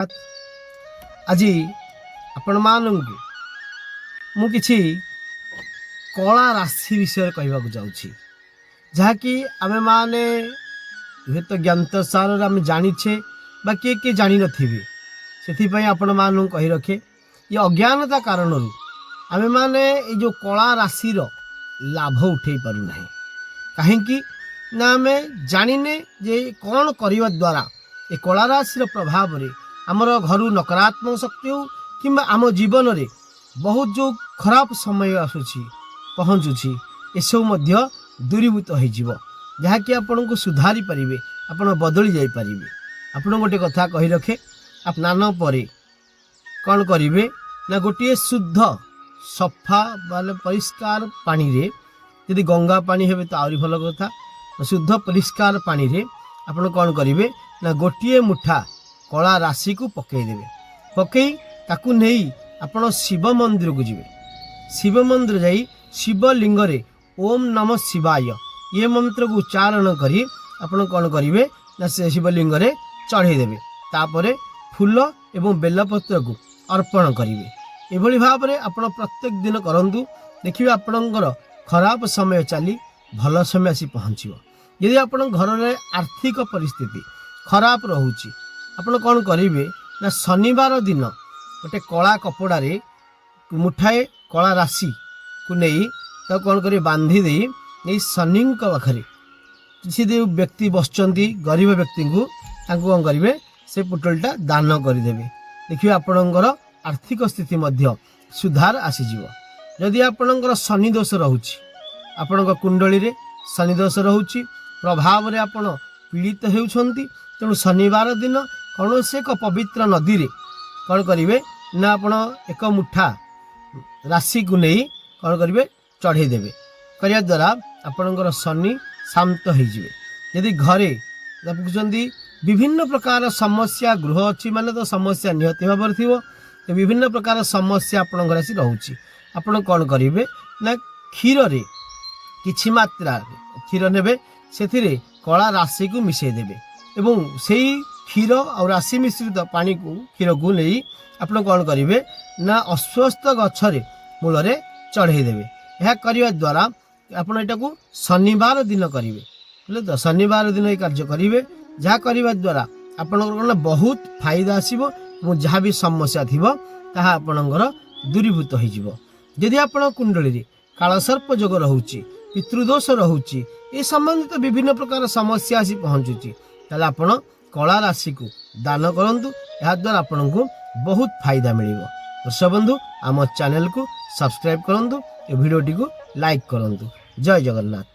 आज आपण मानू मु किछि कला राशि विषय कहवाक जाऊँगी जहाँकि आमे माने हुए तो ज्ञात सार आम जाचे बा किए किए जान नथिबे आपण मानू कही रखे ये अज्ञानता कारण आमे माने ये जो कला राशि लाभ उठे पारना कहीं ना आमे जानिने जे कौन करने द्वारा ये कला राशि प्रभाव रे आमर घर नकारात्मक शक्ति हो कि आम जीवन रे बहुत जो खराब समय आसूची पहुँचुची एसबू दूरीभूत हो जहाँकि आपण को सुधारी पारे आपण बदली जापरें आपण गोटे कथा कही रखे स्नान पर कौन करेंगे ना गोटे शुद्ध सफा वाले परिष्कार पानी रे यदि गंगा पानी है तो आहरी भल कथा शुद्ध परिष्कार पानी रे आपण कौन करेंगे ना गोटे मुठा कला राशि को पकईदेवे पकई ताकू नहीं आपण शिव मंदिर को जीवे शिव मंदिर जाई शिवलिंग रे ओम नमः शिवाय ये मंत्र को उच्चारण करी आपण कौन करेंगे ना से शिवलिंग रे चढ़ेदेवे तापरे फूल एवं बेलपत्र को अर्पण करेंगे एभली भाव में आपण प्रत्येक दिन करंतु देखिए आपणकर खराब समय चली भल समय आसी पहुँचो यदि आपण घर में आर्थिक परिस्थिति खराब रोचे आपण कौन करेंगे ना शनिवार दिन गोटे कला कपड़ा रे मुठाए कला राशि को नहीं तो कौन करें बांधी दे नहीं शनि पाखे किसी व्यक्ति बसचंती गरीब व्यक्ति को कौन करेंगे से पुटलटा दान करदेवे देखिए आपणकर आर्थिक स्थिति मध्य सुधार आसीजिव जदि आपणकर शनि दोष रोचे आपण कुंडली रे शनि दोष रोचे प्रभाव रे आपण पीड़ित होउछंती तेणु शनिवार दिन कौन से एक पवित्र नदी रे कौन करेंगे ना आपण एक मुठा राशि को नहीं कौन करेंगे चढ़ेदेवे करने द्वारा आपणकर शनि शांत होदी घरे देखुंत विभिन्न प्रकार समस्या गृह अच्छी माने तो समस्या निहत भाव थी विभिन्न प्रकार समस्या आपण घर आसी रोचे आपण कौन करेंगे ना क्षीर रे किछि मात्रा क्षीर नेबे से कला राशि को मिसेदेवे एवं से क्षीर और राशि मिश्रित पानी को क्षीर को नहीं आप कौन करेंगे ना अस्वस्थ गछरे मूल चढ़ेदेवे यह करने द्वारा आप को शनिवार दिन करेंगे बोले तो शनिवार दिन ये कार्य करेंगे जहाँ करने द्वारा आपंकर बहुत फायदा आसो जहाँ भी समस्या थी आपणकर दूरीभूत होदी आप कुंडली रे कालसर्प जोग रोचे पितृदोष रोचे ये संबंधित विभिन्न प्रकार समस्या आसी पहुँचुची ताले आपण कला राशि को दान करंतु यह द्वारा आपन को बहुत फायदा मिलिबो। दर्शक बंधु आम चैनल को सब्सक्राइब करंतु ए वीडियो टी को लाइक करंतु। जय जगन्नाथ।